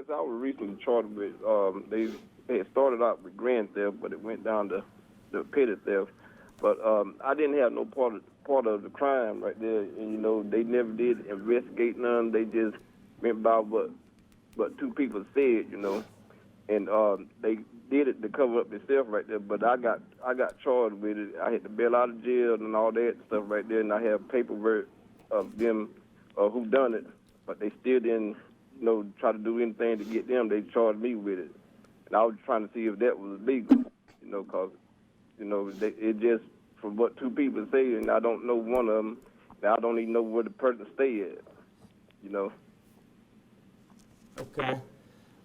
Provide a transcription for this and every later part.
Yes, I was recently charged with, they had started out with grand theft, but it went down to petty theft. But I didn't have no part of the crime right there. And, you know, they never did investigate none. They just went by what two people said, you know. And they did it to cover up themselves right there. But I got charged with it. I had to bail out of jail and all that stuff right there. And I have paperwork of them who done it. But they still didn't, you know, try to do anything to get them. They charged me with it. And I was trying to see if that was legal, you know, because, you know, it just, from what two people say, and I don't know one of them, and I don't even know where the person stay at, you know. Okay.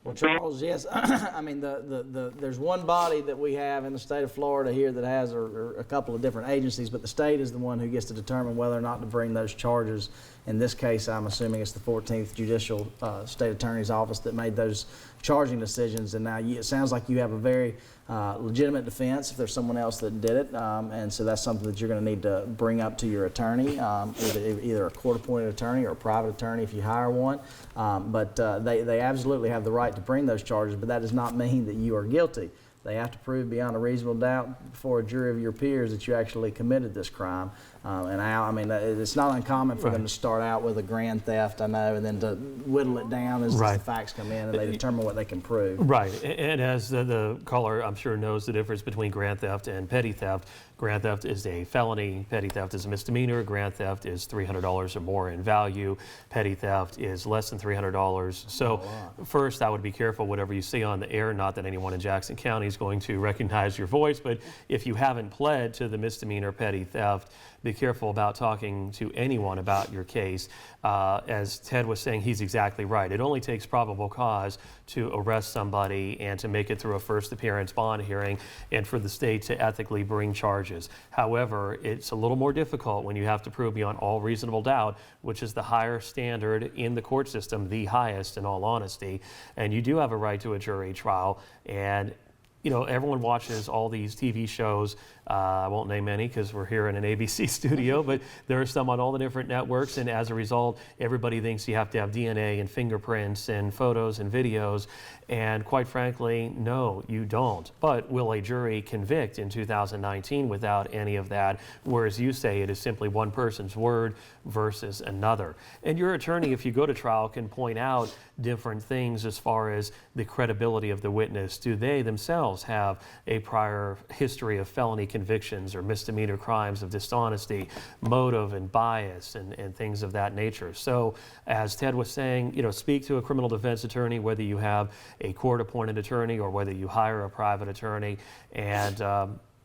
Well, Charles, yes, I mean, there's one body that we have in the state of Florida here that has a couple of different agencies, but the state is the one who gets to determine whether or not to bring those charges. In this case, I'm assuming it's the 14th Judicial State Attorney's Office that made those charging decisions. And now it sounds like you have a very legitimate defense if there's someone else that did it. And so that's something that you're going to need to bring up to your attorney, either a court-appointed attorney or a private attorney if you hire one. But they absolutely have the right to bring those charges, but that does not mean that you are guilty. They have to prove beyond a reasonable doubt before a jury of your peers that you actually committed this crime. And I mean, it's not uncommon for them to start out with a grand theft, I know, and then to whittle it down as the facts come in and they determine what they can prove. Right, and as the caller, I'm sure, knows the difference between grand theft and petty theft. Grand theft is a felony, petty theft is a misdemeanor, grand theft is $300 or more in value, petty theft is less than $300. So first, I would be careful whatever you say on the air, not that anyone in Jackson County is going to recognize your voice, but if you haven't pled to the misdemeanor petty theft, be careful about talking to anyone about your case. As Ted was saying, he's exactly right. It only takes probable cause to arrest somebody and to make it through a first appearance bond hearing and for the state to ethically bring charges. However, it's a little more difficult when you have to prove beyond all reasonable doubt, which is the higher standard in the court system, the highest in all honesty. And you do have a right to a jury trial. And you know, everyone watches all these TV shows. I won't name any because we're here in an ABC studio, but there are some on all the different networks, and as a result, everybody thinks you have to have DNA and fingerprints and photos and videos, and quite frankly, no, you don't. But will a jury convict in 2019 without any of that, whereas you say it is simply one person's word versus another? And your attorney, if you go to trial, can point out different things as far as the credibility of the witness. Do they themselves have a prior history of felony convictions or misdemeanor crimes of dishonesty, motive and bias and things of that nature? So as Ted was saying, you know, speak to a criminal defense attorney, whether you have a court-appointed attorney or whether you hire a private attorney. And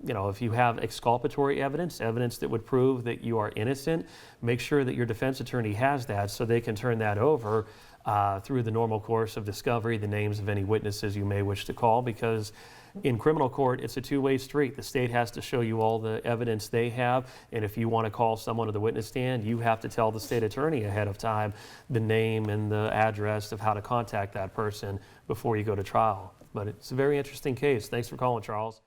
you know, if you have exculpatory evidence that would prove that you are innocent, make sure that your defense attorney has that so they can turn that over through the normal course of discovery, the names of any witnesses you may wish to call, because in criminal court, it's a two-way street. The state has to show you all the evidence they have, and if you want to call someone to the witness stand, you have to tell the state attorney ahead of time the name and the address of how to contact that person before you go to trial. But it's a very interesting case. Thanks for calling, Charles.